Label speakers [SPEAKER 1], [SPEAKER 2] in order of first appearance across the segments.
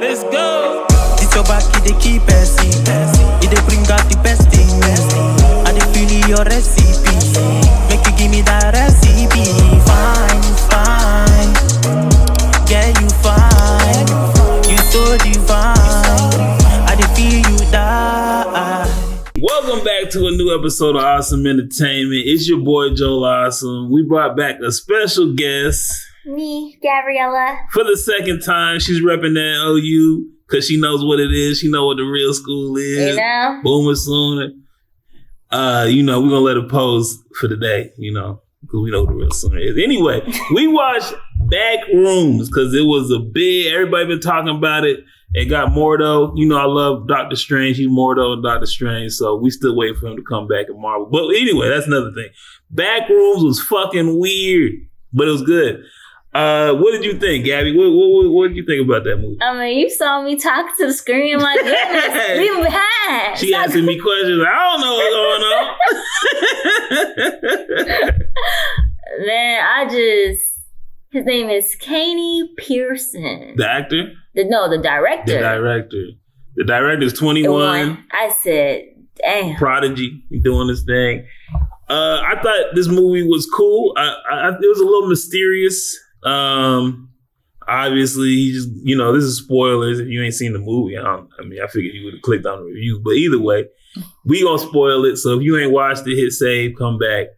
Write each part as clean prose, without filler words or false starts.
[SPEAKER 1] Let's go. It's your back, it dey keep passing. It dey bring out the best thing. I dey feel your recipe. Make you give me that recipe. Fine, fine. Yeah, you fine. You so divine. I dey feel you die.
[SPEAKER 2] Welcome back to a new episode of Awesome Entertainment. It's your boy Joel Awesome. We brought back a special guest.
[SPEAKER 3] Me, Gabriella.
[SPEAKER 2] For the second time, she's repping that OU because she knows what it is. She knows what the real school is.
[SPEAKER 3] You know?
[SPEAKER 2] Boomer Sooner. We're going to let her pose for the day, because we know what the real Sooner is. Anyway, we watched Backrooms because it was everybody been talking about it. It got Mordo. I love Doctor Strange. He's Mordo and Doctor Strange. So we still waiting for him to come back in Marvel. But anyway, that's another thing. Backrooms was fucking weird, but it was good. What did you think, Gabby? What did you think about that movie?
[SPEAKER 3] I mean, you saw me talk to the screen. I'm like, goodness, leave him behind.
[SPEAKER 2] She asking me questions. I don't know what's going on.
[SPEAKER 3] Man, his name is Kane Parsons.
[SPEAKER 2] The actor?
[SPEAKER 3] The director.
[SPEAKER 2] The director is 21.
[SPEAKER 3] I said, damn.
[SPEAKER 2] Prodigy, doing this thing. I thought this movie was cool. It was a little mysterious. Obviously, this is spoilers. If you ain't seen the movie, I figured you would have clicked on the review. But either way, we gonna spoil it. So if you ain't watched it, hit save, come back.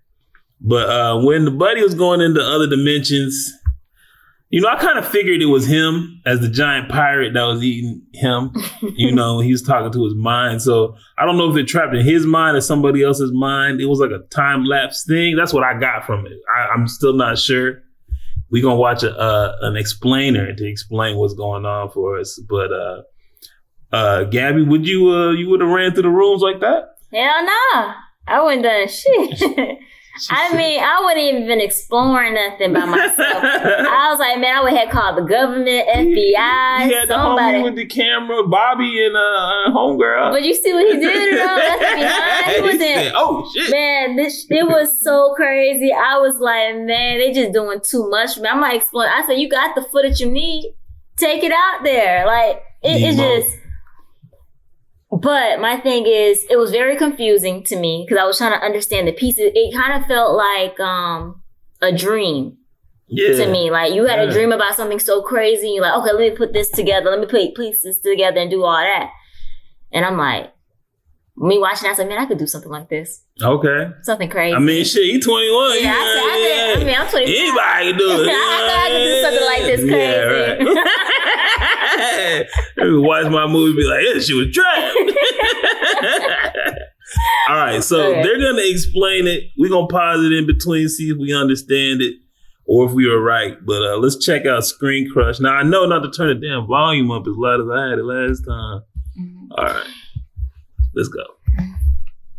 [SPEAKER 2] But when the buddy was going into other dimensions, I kind of figured it was him as the giant pirate that was eating him. He was talking to his mind. So I don't know if it trapped in his mind or somebody else's mind. It was like a time lapse thing. That's what I got from it. I'm still not sure. We're going to watch an explainer to explain what's going on for us. But Gabby, would you would have ran through the rooms like that?
[SPEAKER 3] Hell no. I wouldn't done shit. I wouldn't even been exploring nothing by myself. I was like, man, I would have called the government, FBI,
[SPEAKER 2] he had
[SPEAKER 3] somebody.
[SPEAKER 2] The homie with the camera, Bobby and Homegirl.
[SPEAKER 3] But you see what he did, though? That's behind. He wasn't.
[SPEAKER 2] Oh shit,
[SPEAKER 3] man! It was so crazy. I was like, man, they just doing too much. Man, I'm not exploring. I said, you got the footage you need. Take it out there. Like it's just. But my thing is, it was very confusing to me because I was trying to understand the pieces. It kind of felt like a dream to me. Like you had a dream about something so crazy. And you're like, okay, let me put this together. Let me put pieces together and do all that. And I'm like, me watching that, I said, man, I could do something like this.
[SPEAKER 2] Okay.
[SPEAKER 3] Something crazy.
[SPEAKER 2] I mean, shit, you 21.
[SPEAKER 3] Yeah, I'm 25.
[SPEAKER 2] Anybody can do it.
[SPEAKER 3] I thought I could do something like this crazy.
[SPEAKER 2] Yeah, right. Watch my movie, be like, yeah, she was trapped. All right, so they're going to explain it. We're going to pause it in between, see if we understand it or if we were right. But let's check out ScreenCrush. Now, I know not to turn the damn volume up as loud as I had it last time. Mm-hmm. All right, let's go.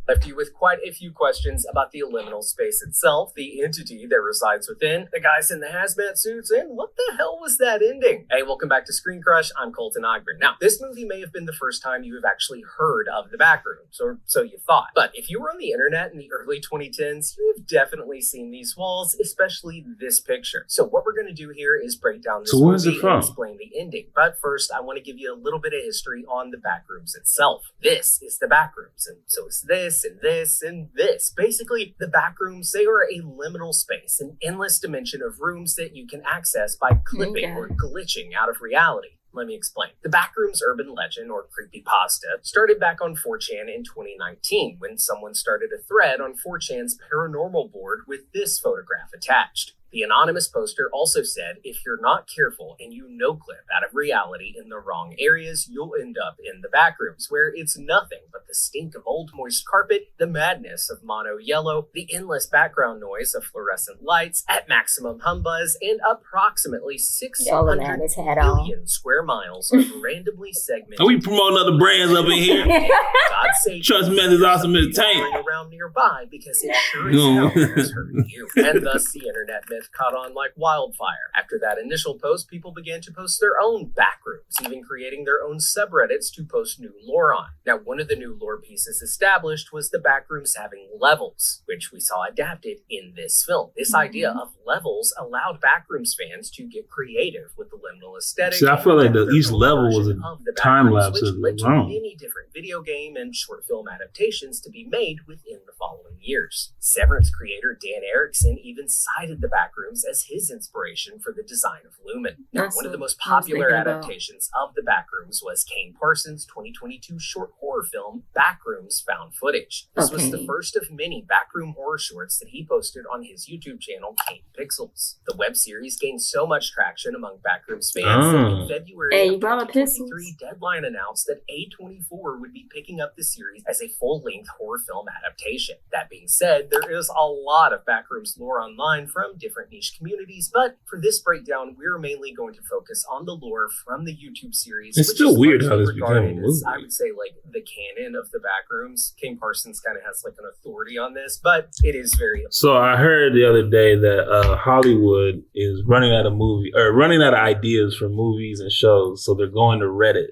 [SPEAKER 4] Left you with quite a few questions about the liminal space itself, the entity that resides within, the guys in the hazmat suits, and what the hell was that ending? Hey, welcome back to ScreenCrush. I'm Colton Ogburn. Now, this movie may have been the first time you have actually heard of the Backrooms, or so you thought. But if you were on the internet in the early 2010s, you have definitely seen these walls, especially this picture. So what we're going to do here is break down this movie and explain the ending. But first, I want to give you a little bit of history on the Backrooms itself. This is the Backrooms, and so is this, and this, and this. Basically, the Backrooms, they are a liminal space, an endless dimension of rooms that you can access by clipping or glitching out of reality. Let me explain. The Backrooms urban legend, or creepypasta, started back on 4chan in 2019 when someone started a thread on 4chan's paranormal board with this photograph attached. The anonymous poster also said, if you're not careful and you no-clip out of reality in the wrong areas, you'll end up in the Backrooms, where it's nothing but the stink of old moist carpet, the madness of mono yellow, the endless background noise of fluorescent lights at maximum humbuzz, and approximately 600 billion square miles of randomly segmented...
[SPEAKER 2] Are we promoting other brands up in here?
[SPEAKER 4] God's sake,
[SPEAKER 2] Trust me, this is Awesome Entertainment.
[SPEAKER 4] Around nearby because it sure as hell is hurting you. And thus the internet myth myth caught on like wildfire. After that initial post, people began to post their own backrooms, even creating their own subreddits to post new lore on. Now, one of the new lore pieces established was the backrooms having levels, which we saw adapted in this film. This idea of levels allowed backrooms fans to get creative with the liminal aesthetic.
[SPEAKER 2] See, I feel like each level was a time lapse
[SPEAKER 4] which
[SPEAKER 2] of
[SPEAKER 4] led to
[SPEAKER 2] its own.
[SPEAKER 4] many different video game and short film adaptations to be made within the following years. Severance creator Dan Erickson even cited the backrooms as his inspiration for the design of Lumen. Now, one of the most popular adaptations of the backrooms was Kane Parsons' 2022 short horror film, Backrooms Found Footage. This was the first of many backroom horror shorts that he posted on his YouTube channel, Kane Pixels. The web series gained so much traction among backrooms fans that in February of 2023, Deadline announced that A24 would be picking up the series as a full-length horror film adaptation. That being said, there is a lot of backrooms lore online from different niche communities, but for this breakdown, we're mainly going to focus on the lore from the YouTube series.
[SPEAKER 2] It's still weird how this became a movie.
[SPEAKER 4] I would say like the canon of the backrooms. Kane Parsons kind of has like an authority on this, but it is very.
[SPEAKER 2] So I heard the other day that Hollywood is running out of ideas for movies and shows, so they're going to Reddit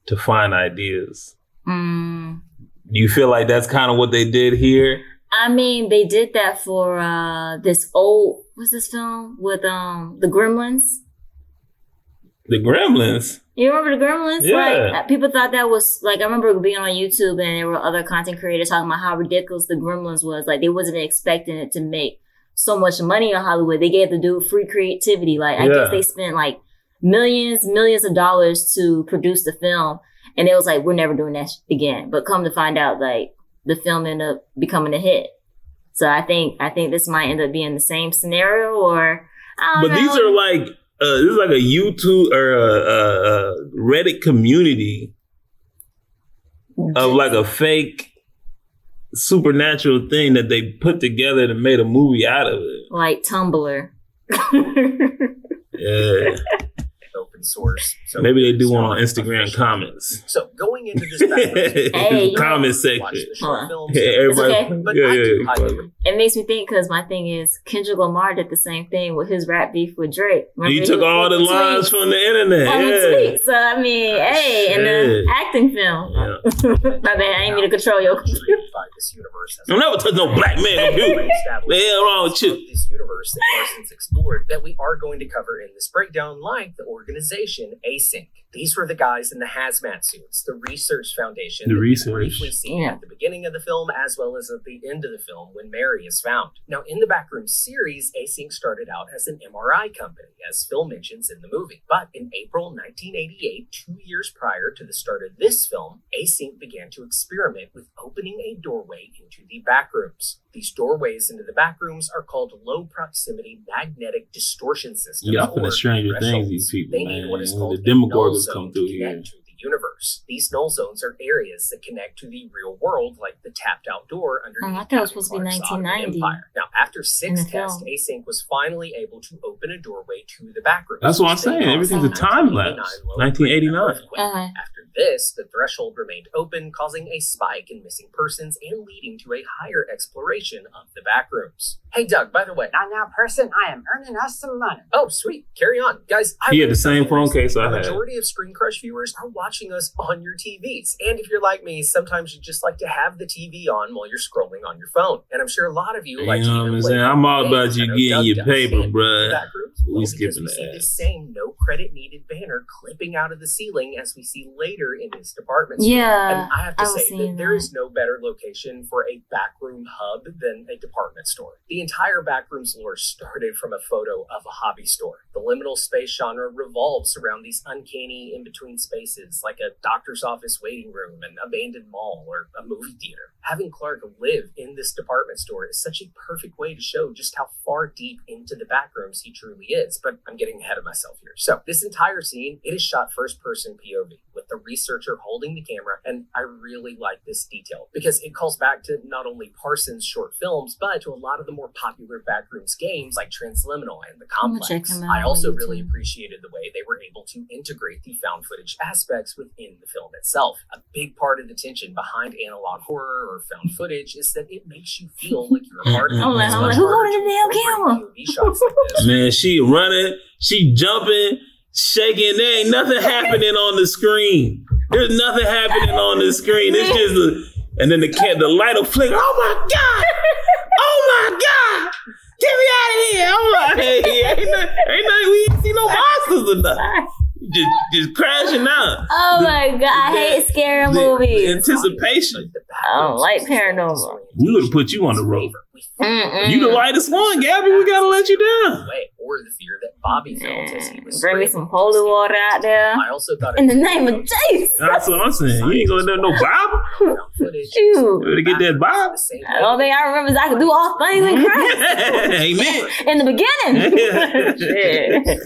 [SPEAKER 2] to find ideas. Do you feel like that's kind of what they did here?
[SPEAKER 3] I mean, they did that for this old, what's this film with the Gremlins?
[SPEAKER 2] The Gremlins?
[SPEAKER 3] You remember the Gremlins?
[SPEAKER 2] Yeah.
[SPEAKER 3] Like, people thought that was, like, I remember being on YouTube and there were other content creators talking about how ridiculous the Gremlins was. Like, they wasn't expecting it to make so much money in Hollywood. They gave the dude free creativity. Like, I guess they spent, like, millions of dollars to produce the film. And it was like, we're never doing that again. But come to find out, like, the film ended up becoming a hit. So I think this might end up being the same scenario, or I don't know.
[SPEAKER 2] These are like this is like a YouTube or a Reddit community of like a fake supernatural thing that they put together and made a movie out of it.
[SPEAKER 3] Like Tumblr.
[SPEAKER 2] Yeah.
[SPEAKER 4] Open source. So
[SPEAKER 2] maybe they do one on Instagram comments.
[SPEAKER 4] So going into this
[SPEAKER 2] comment section.
[SPEAKER 3] It makes me think, because my thing is Kendrick Lamar did the same thing with his rap beef with Drake.
[SPEAKER 2] He took all the lines from the internet.
[SPEAKER 3] So I mean, in the acting film. My bad, I ain't mean to control your computer.
[SPEAKER 2] Don't never touch no black man computer. The hell wrong with you?
[SPEAKER 4] This universe that Parsons explored that we are going to cover in this breakdown, like the organization Async. These were the guys in the hazmat suits, the research foundation that we briefly see at the beginning of the film as well as at the end of the film when Mary is found. Now, in the Backrooms series, Async started out as an MRI company, as Phil mentions in the movie. But in April 1988, 2 years prior to the start of this film, Async began to experiment with opening a doorway into the Backrooms. These doorways into the Backrooms are called low-proximity magnetic distortion systems.
[SPEAKER 2] Yeah, I'm finna Stranger Things, these people, man. The Demogorgons come through here.
[SPEAKER 4] Universe. These null zones are areas that connect to the real world, like the tapped out door underneath.
[SPEAKER 3] I thought it was supposed to be 1990.
[SPEAKER 4] Now, after 6 tests, Async was finally able to open a doorway to the Backrooms.
[SPEAKER 2] That's what I'm saying. Everything's a time lapse. 1989.
[SPEAKER 4] After this, the threshold remained open, causing a spike in missing persons and leading to a higher exploration of the Backrooms. Hey, Doug, by the way.
[SPEAKER 5] Now, person, I am earning us some money.
[SPEAKER 4] Oh, sweet. Carry on. Guys,
[SPEAKER 2] he had the same phone case I had.
[SPEAKER 4] The majority of ScreenCrush viewers are watching us on your TVs. And if you're like me, sometimes you just like to have the TV on while you're scrolling on your phone. And I'm sure a lot of you like to
[SPEAKER 2] what I'm saying? I'm all about you getting your paper, bruh. We skipping
[SPEAKER 4] that. We see the same no credit needed banner clipping out of the ceiling as we see later in this department store.
[SPEAKER 3] Yeah.
[SPEAKER 4] And I have to say that there is no better location for a backroom hub than a department store. The entire Backrooms lore started from a photo of a hobby store. The liminal space genre revolves around these uncanny in-between spaces, like a doctor's office waiting room, an abandoned mall, or a movie theater. Having Clark live in this department store is such a perfect way to show just how far deep into the Backrooms he truly is. But I'm getting ahead of myself here. So this entire scene, it is shot first-person POV, with with the researcher holding the camera, and I really like this detail because it calls back to not only Parsons' short films, but to a lot of the more popular Backrooms games like Transliminal and The Complex. I also really appreciated the way they were able to integrate the found footage aspects within the film itself. A big part of the tension behind analog horror or found footage is that it makes you feel like you're a part of it.
[SPEAKER 3] I'm like, who holding the damn camera?
[SPEAKER 4] POV shots like this.
[SPEAKER 2] Man, she running, she jumping, shaking. There ain't nothing happening on the screen. There's nothing happening on the screen. It's just and then the light will flicker. Oh my God! Oh my God! Get me out of here! I'm like, hey, ain't nothing. We ain't see no monsters or nothing. Just crashing out.
[SPEAKER 3] Oh my God, I hate scary movies.
[SPEAKER 2] Anticipation.
[SPEAKER 3] I don't like paranormal.
[SPEAKER 2] We would have put you on the road.
[SPEAKER 3] Mm-mm.
[SPEAKER 2] You the lightest one, Gabby. We gotta let you down.
[SPEAKER 4] Or the fear that Bobby felt as he was
[SPEAKER 3] bring me some holy water out there.
[SPEAKER 4] I also thought
[SPEAKER 3] in the name of Jesus.
[SPEAKER 2] That's what I'm saying. You ain't gonna let no Bible.
[SPEAKER 3] Shoot.
[SPEAKER 2] Better get that Bible.
[SPEAKER 3] The only thing I remember is I could do all things in Christ.
[SPEAKER 2] Amen.
[SPEAKER 3] In the beginning.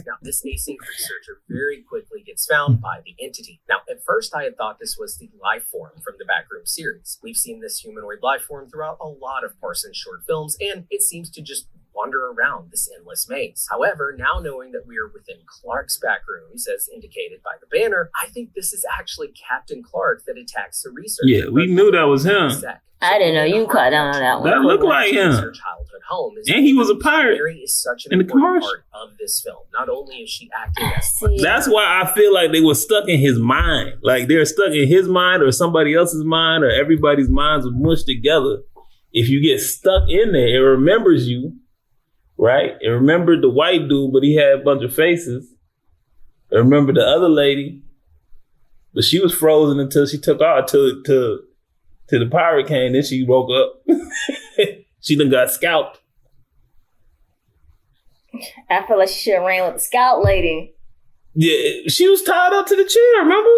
[SPEAKER 4] Now, this async researcher very quickly gets found by the entity. Now, at first, I had thought this was the life form from the Backroom series. We've seen this humanoid life form throughout a lot of Parsons short films, and it seems to just wander around this endless maze. However, now knowing that we are within Clark's backrooms, as indicated by the banner, I think this is actually Captain Clark that attacks the researcher.
[SPEAKER 2] Yeah, we knew that was him.
[SPEAKER 3] I didn't know you caught down on that one.
[SPEAKER 2] That looked like him.
[SPEAKER 4] Childhood home is
[SPEAKER 2] and he was a pirate.
[SPEAKER 4] Mary is such an
[SPEAKER 2] in the
[SPEAKER 4] important
[SPEAKER 2] commercial
[SPEAKER 4] part of this film. Not only is she acting as
[SPEAKER 2] that's why I feel like they were stuck in his mind. Like they're stuck in his mind or somebody else's mind or everybody's minds were mushed together. If you get stuck in there, it remembers you. Right? It remembered the white dude, but he had a bunch of faces. It remembered the other lady, but she was frozen until she took off to the pirate came. Then she woke up. She done got scalped.
[SPEAKER 3] I feel like she should have ran with the scout lady.
[SPEAKER 2] Yeah, she was tied up to the chair, remember?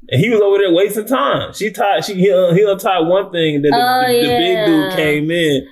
[SPEAKER 2] And he was over there wasting time. He untied one thing, and then the big dude came in.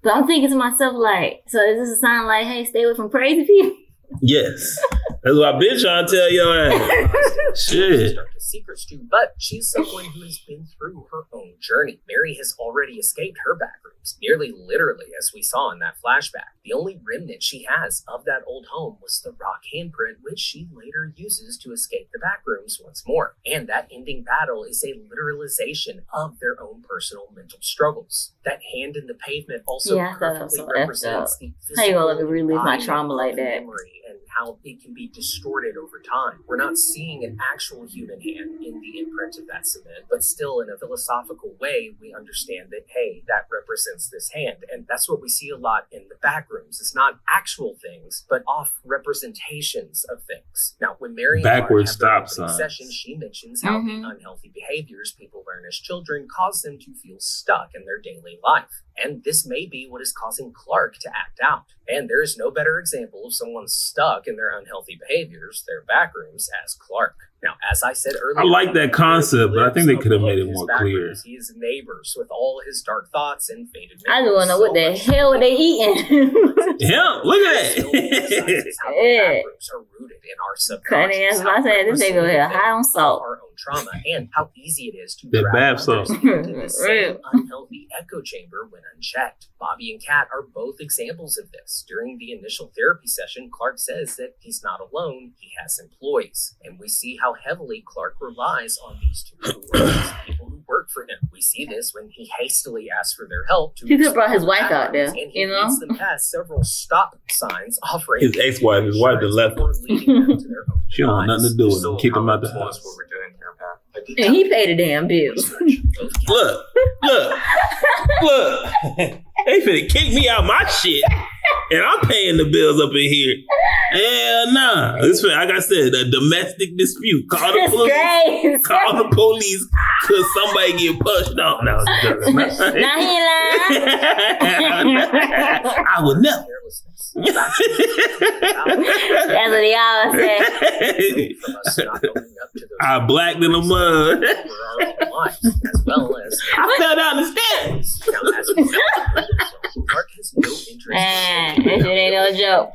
[SPEAKER 3] But I'm thinking to myself, like, so is this a sign like, hey, stay away from crazy people?
[SPEAKER 2] Yes. That's what I've been trying to tell your ass. Shit.
[SPEAKER 4] Secrets too, but she's someone who has been through her own journey. Mary has already escaped her backrooms, nearly literally, as we saw in that flashback. The only remnant she has of that old home was the rock handprint, which she later uses to escape the backrooms once more. And that ending battle is a literalization of their own personal mental struggles. That hand in the pavement also perfectly represents the physical.
[SPEAKER 3] How you gonna let me relive my trauma like that?
[SPEAKER 4] Memory and how it can be distorted over time. We're not seeing an actual human hand in the imprint of that cement, but still in a philosophical way, we understand that, hey, that represents this hand. And that's what we see a lot in the backrooms. It's not actual things, but off representations of things. Now, when Mary
[SPEAKER 2] backward stop signs
[SPEAKER 4] session, she mentions how the unhealthy behaviors people learn as children cause them to feel stuck in their daily life. And this may be what is causing Clark to act out. And there is no better example of someone stuck in their unhealthy behaviors, their backrooms, as Clark. Now, as I said earlier,
[SPEAKER 2] I like that concept, but I think they could have made it more clear.
[SPEAKER 4] He is neighbors with all his dark thoughts and faded memories.
[SPEAKER 3] I just want to know what the hell they eating.
[SPEAKER 2] Yeah, look at that.
[SPEAKER 4] How the backrooms are rooted in our subconscious.
[SPEAKER 3] I said this nigga here high on salt.
[SPEAKER 4] Our own trauma and how easy it is to
[SPEAKER 2] that
[SPEAKER 4] drag
[SPEAKER 2] bath
[SPEAKER 4] others
[SPEAKER 2] salt
[SPEAKER 4] into the same unhealthy echo chamber when unchecked. Bobby and Kat are both examples of this. During the initial therapy session, Clark says that he's not alone, he has employees. And we see how heavily Clark relies on these two people who work for him. We see this when he hastily asks for their help.
[SPEAKER 3] He could have brought his wife out there,
[SPEAKER 4] and he leads them past several stop signs offering
[SPEAKER 2] his ex-wife, his wife that left him. She don't want nothing to do with him. Kick him out the house.
[SPEAKER 4] What we're doing here, Pat.
[SPEAKER 3] And he paid the damn bills.
[SPEAKER 2] Look. They finna kick me out my shit, and I'm paying the bills up in here. Hell nah. This, like I said, a domestic dispute. Call the police. Call the police because somebody get pushed off. No,
[SPEAKER 3] now he lying.
[SPEAKER 2] I would never.
[SPEAKER 4] That's
[SPEAKER 3] what he always say.
[SPEAKER 2] I blacked in the mud.
[SPEAKER 4] As well as
[SPEAKER 2] I fell down the stairs.
[SPEAKER 4] Clark has no interest
[SPEAKER 3] This shit ain't no joke.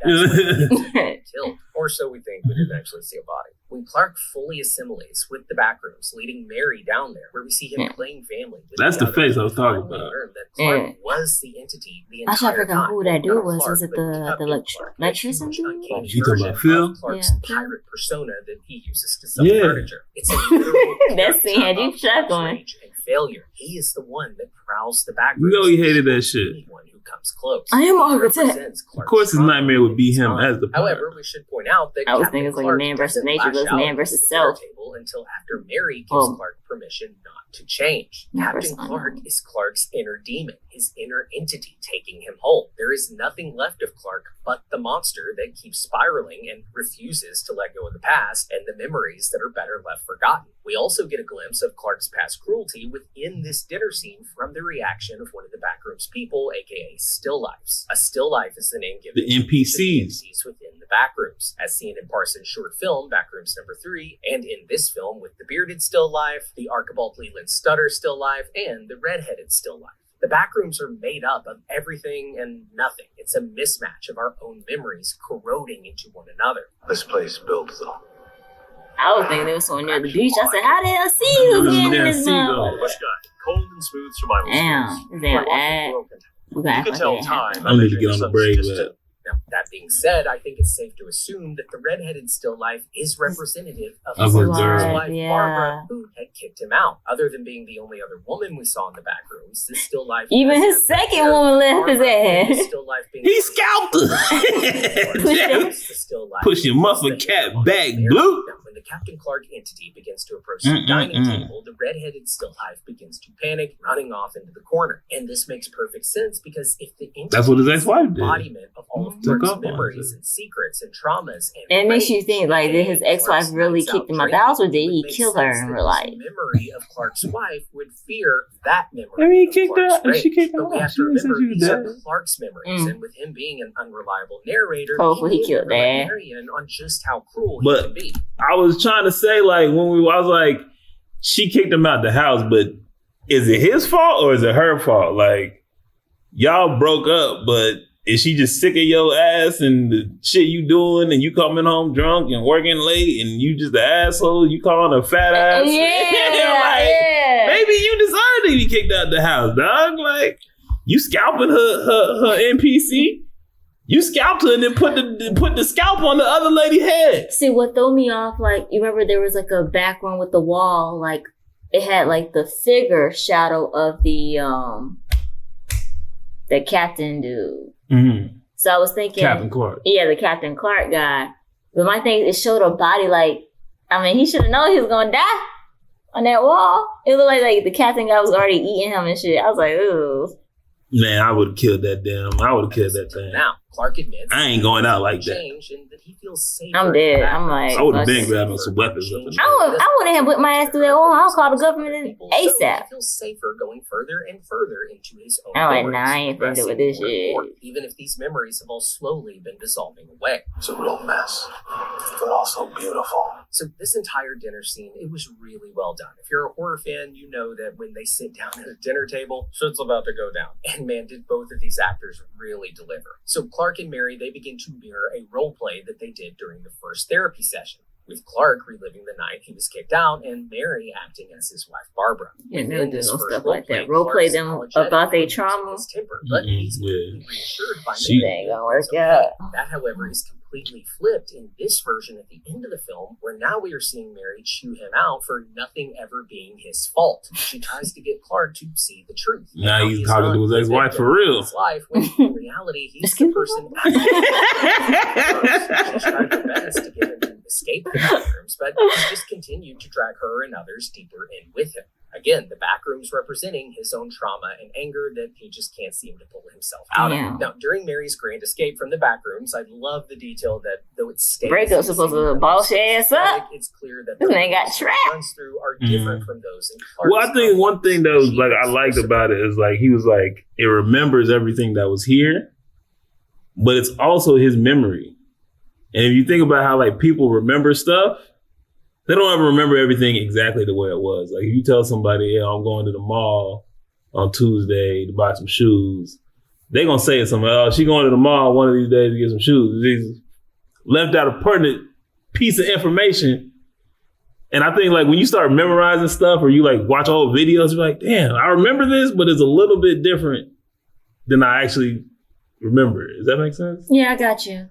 [SPEAKER 4] Or so we think. We didn't actually see a body. When Clark fully assimilates with the Backrooms, leading Mary down there, where we see him playing family. With
[SPEAKER 2] That's the
[SPEAKER 4] others,
[SPEAKER 2] face I was talking about.
[SPEAKER 4] That Clark was the entity the entire
[SPEAKER 3] I forgot
[SPEAKER 4] time.
[SPEAKER 3] who that dude
[SPEAKER 4] Not
[SPEAKER 3] was.
[SPEAKER 4] Clark,
[SPEAKER 3] Was it
[SPEAKER 4] but
[SPEAKER 3] the
[SPEAKER 4] Captain Clark,
[SPEAKER 3] electrician
[SPEAKER 4] a
[SPEAKER 3] dude?
[SPEAKER 4] uncanny
[SPEAKER 2] You talking
[SPEAKER 4] version
[SPEAKER 2] about Phil?
[SPEAKER 4] of Clark's
[SPEAKER 3] Yeah.
[SPEAKER 4] pirate persona that he uses to sell
[SPEAKER 2] Yeah.
[SPEAKER 4] furniture. It's a literal
[SPEAKER 3] That scene had you
[SPEAKER 4] character of
[SPEAKER 3] chuckling.
[SPEAKER 4] rage and failure. He is the one that prowls the Backrooms.
[SPEAKER 2] You know he hated that shit.
[SPEAKER 4] Anyone who comes close.
[SPEAKER 3] I am
[SPEAKER 4] He
[SPEAKER 3] architect.
[SPEAKER 4] represents
[SPEAKER 2] Of
[SPEAKER 4] Clark's
[SPEAKER 2] course, his
[SPEAKER 4] trauma
[SPEAKER 2] nightmare would be
[SPEAKER 4] in his
[SPEAKER 2] him
[SPEAKER 4] mind.
[SPEAKER 2] as the
[SPEAKER 4] However, we should point out that
[SPEAKER 3] I was
[SPEAKER 4] Captain
[SPEAKER 3] thinking it's like
[SPEAKER 4] Clark
[SPEAKER 3] man versus
[SPEAKER 4] doesn't
[SPEAKER 3] nature
[SPEAKER 4] lash
[SPEAKER 3] versus
[SPEAKER 4] out
[SPEAKER 3] man
[SPEAKER 4] at
[SPEAKER 3] versus
[SPEAKER 4] the dinner
[SPEAKER 3] self.
[SPEAKER 4] table until after Mary gives
[SPEAKER 3] Oh.
[SPEAKER 4] Clark permission not to change.
[SPEAKER 3] Yeah,
[SPEAKER 4] Captain
[SPEAKER 3] personally.
[SPEAKER 4] Clark is Clark's inner demon, his inner entity taking him whole. There is nothing left of Clark but the monster that keeps spiraling and refuses to let go of the past and the memories that are better left forgotten. We also get a glimpse of Clark's past cruelty within this dinner scene from the reaction of one of the Backrooms people, aka Still Lifes. A still life is the name given
[SPEAKER 2] The
[SPEAKER 4] to each of the
[SPEAKER 2] NPCs.
[SPEAKER 4] entities within the Backrooms, as seen in Parsons' short film, Backrooms number 3, and in this film with the bearded still life, the Archibald Leland Stutter still life, and the redheaded still life. The Backrooms are made up of everything and nothing. It's a mismatch of our own memories corroding into one another.
[SPEAKER 6] This place built, though.
[SPEAKER 3] I was thinking there was someone near the beach. I said, how the hell seagulls get in
[SPEAKER 2] Yeah,
[SPEAKER 3] this
[SPEAKER 2] seagull.
[SPEAKER 3] motherfucker?
[SPEAKER 6] Bush guy, cold and smooth survival
[SPEAKER 3] Damn,
[SPEAKER 6] skills.
[SPEAKER 3] this damn ad. We got
[SPEAKER 6] You can tell time.
[SPEAKER 2] I need to get on the break, but
[SPEAKER 4] Now, that being said, I think it's safe to assume that the redheaded still life is representative of
[SPEAKER 2] Of
[SPEAKER 4] his
[SPEAKER 2] his
[SPEAKER 4] first
[SPEAKER 2] girl.
[SPEAKER 4] wife,
[SPEAKER 3] Yeah.
[SPEAKER 4] Barbara, who had kicked him out. Other than being the only other woman we saw in the Backrooms, this still life.
[SPEAKER 3] Even
[SPEAKER 4] does
[SPEAKER 3] his
[SPEAKER 4] have
[SPEAKER 3] second
[SPEAKER 4] character.
[SPEAKER 3] woman left his
[SPEAKER 4] Barbara and
[SPEAKER 3] ass.
[SPEAKER 4] the still life being
[SPEAKER 2] he scalped her.
[SPEAKER 4] The still life
[SPEAKER 2] Push your muffin
[SPEAKER 4] is the
[SPEAKER 2] cap
[SPEAKER 4] hero
[SPEAKER 2] back,
[SPEAKER 4] there.
[SPEAKER 2] Blue.
[SPEAKER 4] Now, when the Captain Clark entity begins to approach the dining table, the redheaded still life begins to panic, running off into the corner. And this makes perfect sense because if the entity
[SPEAKER 2] That's what his
[SPEAKER 4] is
[SPEAKER 2] ex-wife
[SPEAKER 4] the
[SPEAKER 2] did.
[SPEAKER 4] embodiment of all of
[SPEAKER 2] Took
[SPEAKER 4] Clark's
[SPEAKER 2] off on
[SPEAKER 4] memories
[SPEAKER 2] it.
[SPEAKER 4] and secrets and traumas and
[SPEAKER 3] And it makes you
[SPEAKER 4] rage,
[SPEAKER 3] think, like, did his
[SPEAKER 4] and
[SPEAKER 3] ex-wife
[SPEAKER 4] Clark's
[SPEAKER 3] really
[SPEAKER 4] nights
[SPEAKER 3] kick him out the
[SPEAKER 4] drinking,
[SPEAKER 3] house, or did
[SPEAKER 4] it would
[SPEAKER 3] he
[SPEAKER 4] make
[SPEAKER 3] kill her
[SPEAKER 4] sense
[SPEAKER 3] in
[SPEAKER 4] that
[SPEAKER 3] real
[SPEAKER 4] this
[SPEAKER 3] life?
[SPEAKER 4] memory of Clark's wife would fear that memory.
[SPEAKER 2] I mean, he
[SPEAKER 4] of
[SPEAKER 2] kicked
[SPEAKER 4] Clark's
[SPEAKER 2] her. She
[SPEAKER 4] rage.
[SPEAKER 2] kicked her
[SPEAKER 4] But we
[SPEAKER 2] out.
[SPEAKER 4] have
[SPEAKER 2] She
[SPEAKER 4] to
[SPEAKER 2] didn't say
[SPEAKER 4] remember
[SPEAKER 2] she was
[SPEAKER 4] these are
[SPEAKER 2] dead.
[SPEAKER 4] Clark's memories, and with him being an unreliable narrator,
[SPEAKER 3] Oh, well, he
[SPEAKER 4] may
[SPEAKER 3] killed
[SPEAKER 4] never let
[SPEAKER 3] Dad.
[SPEAKER 4] Mary in on just how cruel
[SPEAKER 2] But-
[SPEAKER 4] he can be.
[SPEAKER 2] I was trying to say, like, I was like, she kicked him out the house, but is it his fault or is it her fault? Like, y'all broke up, but is she just sick of your ass and the shit you doing and you coming home drunk and working late and you just the asshole? You calling her fat ass?
[SPEAKER 3] Yeah,
[SPEAKER 2] Maybe you deserve to be kicked out the house, dog. Like, you scalping her NPC? You scalped her and then put the scalp on the other lady's head.
[SPEAKER 3] See, what threw me off, like, you remember there was like a background with the wall, like it had like the figure shadow of the captain dude.
[SPEAKER 2] Mm-hmm.
[SPEAKER 3] So I was thinking,
[SPEAKER 2] Captain Clark.
[SPEAKER 3] yeah, the Captain Clark guy. But my thing, it showed a body like, I mean, he should have known he was gonna die on that wall. It looked like the captain guy was already eating him and shit. I was like, ooh.
[SPEAKER 2] Man, I would have killed that damn. I would have killed that thing.
[SPEAKER 4] Now, Clark admits
[SPEAKER 2] I ain't going out like that.
[SPEAKER 4] change and that he feels safer.
[SPEAKER 3] I'm dead. I'm like,
[SPEAKER 2] I would have been
[SPEAKER 3] fuck.
[SPEAKER 2] grabbing some weapons up in there.
[SPEAKER 3] I would have whipped my ass through that wall. I'll call the government ASAP.
[SPEAKER 4] He feels safer going further and further into his own
[SPEAKER 3] I'm like,
[SPEAKER 4] memories,
[SPEAKER 3] nah, I ain't finna do with this
[SPEAKER 4] progressing
[SPEAKER 3] shit.
[SPEAKER 4] more and more, even if these memories have all slowly been dissolving away.
[SPEAKER 6] It's a real mess, but also beautiful.
[SPEAKER 4] So this entire dinner scene, it was really well done. If you're a horror fan, you know that when they sit down at a dinner table, shit's about to go down. And man, did both of these actors really deliver. So Clark and Mary, they begin to mirror a role play that they did during the first therapy session, with Clark reliving the night he was kicked out and Mary acting as his wife, Barbara.
[SPEAKER 3] Yeah,
[SPEAKER 4] Within
[SPEAKER 3] never do no
[SPEAKER 4] this
[SPEAKER 3] stuff
[SPEAKER 4] first
[SPEAKER 3] like that.
[SPEAKER 4] roleplay,
[SPEAKER 3] Role play
[SPEAKER 4] Clark's
[SPEAKER 3] them
[SPEAKER 4] apologetic
[SPEAKER 3] about their
[SPEAKER 4] for losing
[SPEAKER 3] trauma.
[SPEAKER 4] his temper, but he's
[SPEAKER 2] Yeah.
[SPEAKER 4] completely reassured by
[SPEAKER 2] She-
[SPEAKER 4] Mary.
[SPEAKER 3] That ain't gonna work
[SPEAKER 4] It's okay.
[SPEAKER 3] out.
[SPEAKER 4] That, however, is completely flipped in this version at the end of the film, where now we are seeing Mary chew him out for nothing ever being his fault. She tries to get Clark to see the truth.
[SPEAKER 2] Now
[SPEAKER 4] How
[SPEAKER 2] he's
[SPEAKER 4] he's
[SPEAKER 2] talking
[SPEAKER 4] not
[SPEAKER 2] to his
[SPEAKER 4] the
[SPEAKER 2] ex-wife
[SPEAKER 4] victim
[SPEAKER 2] for real.
[SPEAKER 4] of his life, when in reality, he's the
[SPEAKER 3] Excuse me?
[SPEAKER 4] person She tried her best to get him to escape the Backrooms, but he just continued to drag her and others deeper in with him. Again, the Backrooms representing his own trauma and anger that he just can't seem to pull himself out
[SPEAKER 3] Yeah.
[SPEAKER 4] of. Now, during Mary's grand escape from the Backrooms, I love the detail that though it stays
[SPEAKER 3] Breakup's
[SPEAKER 4] the
[SPEAKER 3] supposed
[SPEAKER 4] same
[SPEAKER 3] to
[SPEAKER 4] in
[SPEAKER 3] boss
[SPEAKER 4] the
[SPEAKER 3] your ass up.
[SPEAKER 4] aesthetic, it's clear that
[SPEAKER 3] This
[SPEAKER 4] the
[SPEAKER 3] man got
[SPEAKER 4] rooms
[SPEAKER 3] trapped.
[SPEAKER 4] he runs through are different from those in Clark's.
[SPEAKER 2] Well, I think one thing that was like I liked about it is like he was like it remembers everything that was here, but it's also his memory. And if you think about how like people remember stuff, they don't ever remember everything exactly the way it was. Like if you tell somebody, "Yeah, I'm going to the mall on Tuesday to buy some shoes," they gonna say it something. "Oh, she going to the mall one of these days to get some shoes." They left out a pertinent piece of information And I think like when you start memorizing stuff or you like watch old videos, you're like, damn, I remember this, but it's a little bit different than I actually remember. Does that make sense?
[SPEAKER 3] Yeah, I got you.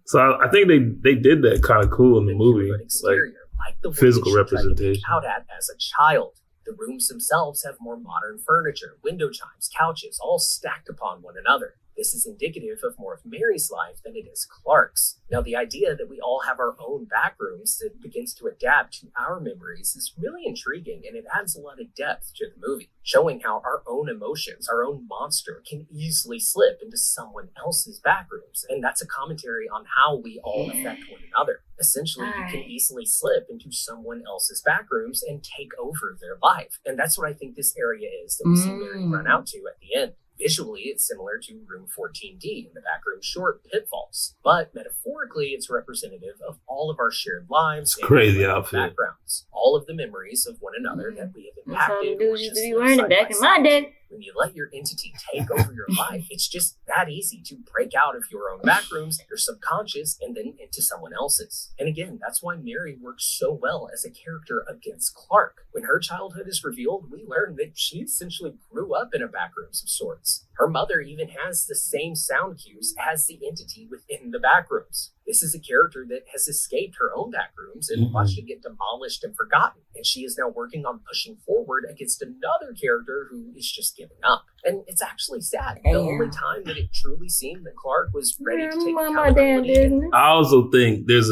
[SPEAKER 2] So I think they did that kind of cool in the movie.
[SPEAKER 4] Exterior, like the
[SPEAKER 2] physical
[SPEAKER 4] one that she tried to
[SPEAKER 2] representation.
[SPEAKER 4] geek out at as a child. The rooms themselves have more modern furniture, window chimes, couches, all stacked upon one another. This is indicative of more of Mary's life than it is Clark's. Now, the idea that we all have our own back rooms that begins to adapt to our memories is really intriguing, and it adds a lot of depth to the movie, showing how our own emotions, our own monster, can easily slip into someone else's back rooms. And that's a commentary on how we all affect one another. Essentially, you can easily slip into someone else's back rooms and take over their life. And that's what I think this area is that we see Mary run out to at the end. Visually, it's similar to Room 14D in the Backroom short Pitfalls, but metaphorically, it's representative of all of our shared lives and
[SPEAKER 2] crazy outfit.
[SPEAKER 4] backgrounds, all of the memories of one another that we have
[SPEAKER 3] That's all the
[SPEAKER 4] impacted.
[SPEAKER 3] dudes used to be wearing it back in my day.
[SPEAKER 4] When you let your entity take over your life, it's just that easy to break out of your own backrooms, your subconscious, and then into someone else's. And again, that's why Mary works so well as a character against Clark. When her childhood is revealed, we learn that she essentially grew up in a backrooms of sorts. Her mother even has the same sound cues as the entity within the backrooms. This is a character that has escaped her own backrooms and watched it get demolished and forgotten. And she is now working on pushing forward against another character who is just giving up. And it's actually sad. The only time that it truly seemed that Clark was ready to take accountability.
[SPEAKER 2] I also think there's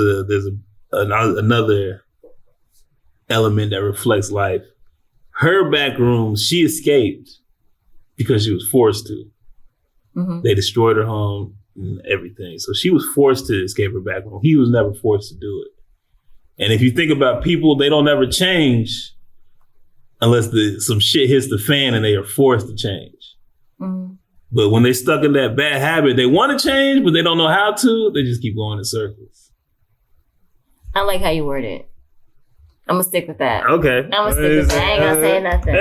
[SPEAKER 2] another element that reflects life. Her back rooms, she escaped because she was forced to. They destroyed her home and everything. So she was forced to escape her back room. He was never forced to do it. And if you think about people, they don't ever change unless some shit hits the fan and they are forced to change. But when they stuck in that bad habit, they want to change, but they don't know how to. They just keep going in circles.
[SPEAKER 3] I like how you word it. I'm gonna stick with that.
[SPEAKER 2] Okay.
[SPEAKER 3] I'm gonna stick with that. I ain't gonna say nothing.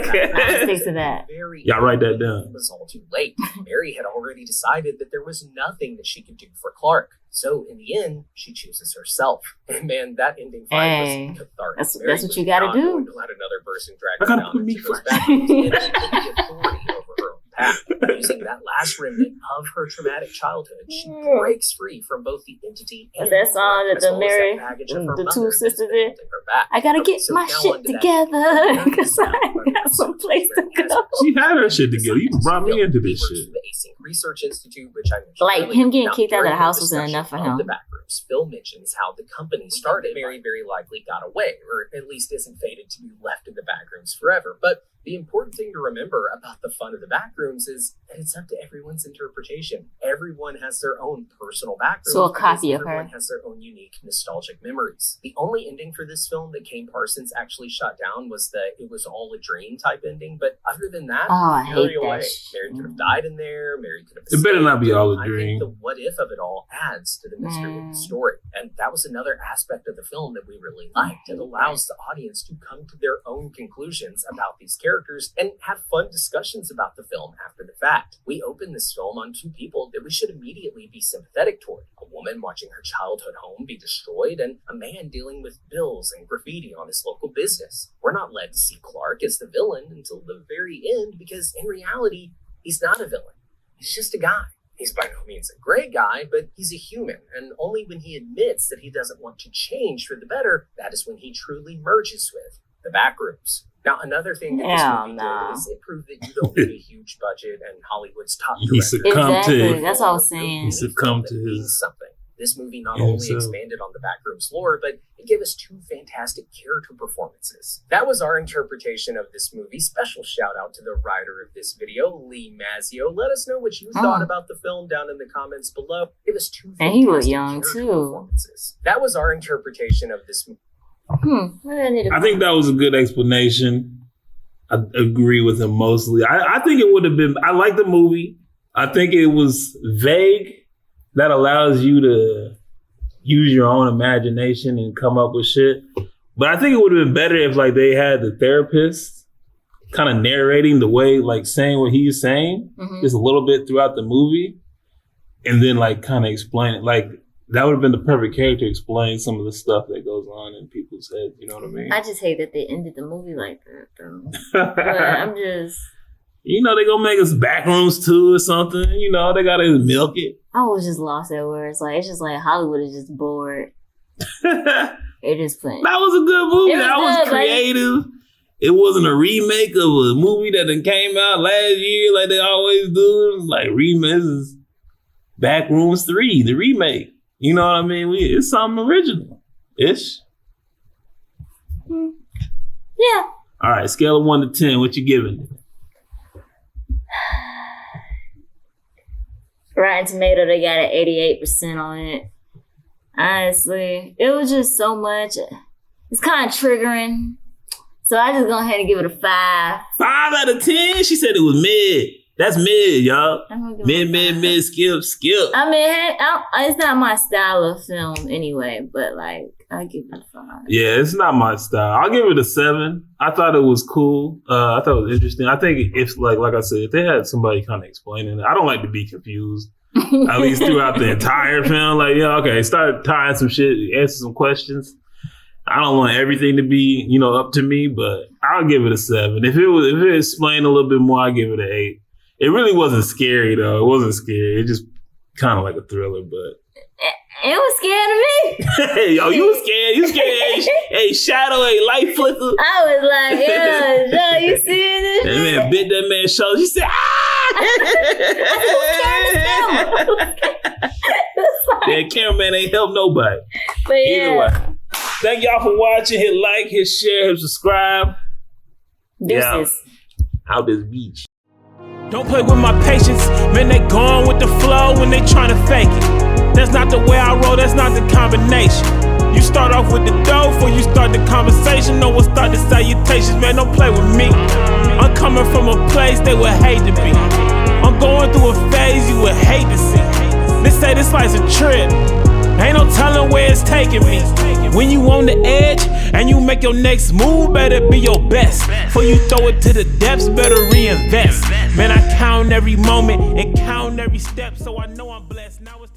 [SPEAKER 2] Okay.
[SPEAKER 3] I'm gonna stick to that.
[SPEAKER 2] Y'all write that down.
[SPEAKER 4] It was all too late. Mary had already decided that there was nothing that she could do for Clark. So in the end, she chooses herself. And man, that ending fight was cathartic.
[SPEAKER 3] That's what you gotta do.
[SPEAKER 4] To let another person drag
[SPEAKER 2] I
[SPEAKER 4] her
[SPEAKER 2] gotta
[SPEAKER 4] down
[SPEAKER 2] put me
[SPEAKER 4] into those
[SPEAKER 2] first.
[SPEAKER 4] backrooms, and she took the authority over her own path. Using that last remnant of her traumatic childhood, she breaks free from both the entity and
[SPEAKER 3] that song that
[SPEAKER 4] as
[SPEAKER 3] the
[SPEAKER 4] well as
[SPEAKER 3] Mary,
[SPEAKER 4] baggage of her
[SPEAKER 3] the
[SPEAKER 4] mother
[SPEAKER 3] two
[SPEAKER 4] that's
[SPEAKER 3] sisters
[SPEAKER 4] been
[SPEAKER 3] did.
[SPEAKER 4] holding her back.
[SPEAKER 3] I gotta get
[SPEAKER 4] So
[SPEAKER 3] my
[SPEAKER 4] now
[SPEAKER 3] shit
[SPEAKER 4] onto that.
[SPEAKER 3] together because I got some place to go.
[SPEAKER 2] She had her shit together. You brought me into this
[SPEAKER 4] Works
[SPEAKER 2] shit.
[SPEAKER 4] for the Async Research Institute, which I mentioned
[SPEAKER 3] Like,
[SPEAKER 4] earlier.
[SPEAKER 3] him getting
[SPEAKER 4] Now,
[SPEAKER 3] kicked out of the
[SPEAKER 4] during
[SPEAKER 3] house wasn't
[SPEAKER 4] discussion
[SPEAKER 3] enough for
[SPEAKER 4] of
[SPEAKER 3] him.
[SPEAKER 4] The Backrooms, Phil mentions how the company started. Mary very likely got away, or at least isn't fated to be left in the Backrooms forever. But the important thing to remember about the fun of the Backrooms is that it's up to everyone's interpretation. Everyone has their own personal backrooms.
[SPEAKER 3] So a copy
[SPEAKER 4] because
[SPEAKER 3] of her.
[SPEAKER 4] everyone has their own unique nostalgic memories. The only ending for this film that Kane Parsons actually shot down was the "it was all a dream" type ending. But other than that,
[SPEAKER 3] Oh, I hate
[SPEAKER 4] Mary away.
[SPEAKER 3] that shit.
[SPEAKER 4] Mary could have died in there. Mary could have.
[SPEAKER 2] It better not be
[SPEAKER 4] escaped.
[SPEAKER 2] all a
[SPEAKER 4] I
[SPEAKER 2] dream.
[SPEAKER 4] think the what if of it all adds to the mystery of the story, and that was another aspect of the film that we really liked. It allows the audience to come to their own conclusions about these characters and have fun discussions about the film after the fact. We open this film on two people that we should immediately be sympathetic toward: a woman watching her childhood home be destroyed, and a man dealing with bills and graffiti on his local business. We're not led to see Clark as the villain until the very end, because in reality, he's not a villain. He's just a guy. He's by no means a great guy, but he's a human, and only when he admits that he doesn't want to change for the better, that is when he truly merges with the Backrooms. Now, another thing that this movie did is it proved that you don't need a huge budget and Hollywood's top
[SPEAKER 2] He
[SPEAKER 4] director.
[SPEAKER 2] succumbed
[SPEAKER 3] Exactly.
[SPEAKER 2] to
[SPEAKER 3] That's all I was saying.
[SPEAKER 2] He succumbed to
[SPEAKER 4] Means
[SPEAKER 2] his
[SPEAKER 4] something. This movie not only expanded on the Backrooms lore, but it gave us two fantastic character performances. That was our interpretation of this movie. Special shout out to the writer of this video, Lee Mazzio. Let us know what you thought about the film down in the comments below. It was two
[SPEAKER 3] And he was
[SPEAKER 4] fantastic
[SPEAKER 3] young,
[SPEAKER 4] character
[SPEAKER 3] too.
[SPEAKER 4] performances. That was our interpretation of this movie.
[SPEAKER 2] I think that was a good explanation. I agree with him mostly. I think it would have been, I like the movie. I think it was vague. That allows you to use your own imagination and come up with shit. But I think it would have been better if like they had the therapist kind of narrating the way, like saying what he's saying just a little bit throughout the movie. And then like kind of explain it. Like that would have been the perfect character to explain some of the stuff that goes run in people's heads. You know what I mean?
[SPEAKER 3] I just hate that they ended the movie like that, though. But I'm just...
[SPEAKER 2] You know, they gonna make us Backrooms 2 or something. You know, they gotta milk it.
[SPEAKER 3] I was just lost at words. Like, it's just like Hollywood is just bored. They're just playing.
[SPEAKER 2] That was a good movie.
[SPEAKER 3] Was
[SPEAKER 2] that was
[SPEAKER 3] good,
[SPEAKER 2] creative. Like, it wasn't a remake of a movie that then came out last year like they always do. Like, remakes. Backrooms 3, the remake. You know what I mean? It's something original-ish.
[SPEAKER 3] Yeah.
[SPEAKER 2] All right, scale of 1 to 10, what you giving it?
[SPEAKER 3] Rotten Tomato, they got an 88% on it. Honestly, it was just so much. It's kind of triggering. So I just go ahead and give it a 5.
[SPEAKER 2] 5 out of 10? She said it was mid. That's mid, y'all. Mid, skip.
[SPEAKER 3] I mean, it's not my style of film anyway, but like, I give it a 5.
[SPEAKER 2] Yeah, it's not my style. I'll give it a 7. I thought it was cool. I thought it was interesting. I think if, like I said, if they had somebody kind of explaining it, I don't like to be confused. At least throughout the entire film. Like, yeah, okay, start tying some shit, answer some questions. I don't want everything to be, you know, up to me, but I'll give it a 7. If it explained a little bit more, I'll give it an 8. It really wasn't scary though. It wasn't scary. It just kind of like a thriller, but
[SPEAKER 3] it was scared of me.
[SPEAKER 2] Hey, yo, you was scared. You scared. A shadow, a light flicker.
[SPEAKER 3] I was like, yeah, Joe, you seeing this?
[SPEAKER 2] That man bit that man's shoulder. She said, that cameraman ain't help nobody.
[SPEAKER 3] But yeah.
[SPEAKER 2] Either way. Thank y'all for watching. Hit like, hit share, hit subscribe.
[SPEAKER 3] Deuces.
[SPEAKER 2] Yeah. Out this beach.
[SPEAKER 7] Don't play with my patience, man, they gone with the flow when they tryna fake it. That's not the way I roll, that's not the combination. You start off with the dough before you start the conversation. No one start the salutations, man, don't play with me. I'm coming from a place they would hate to be. I'm going through a phase you would hate to see. They say this life's a trip, ain't no telling where it's taking me. When you on the edge and you make your next move, better be your best. Before you throw it to the depths, better reinvest. Man, I count every moment and count every step, so I know I'm blessed. Now it's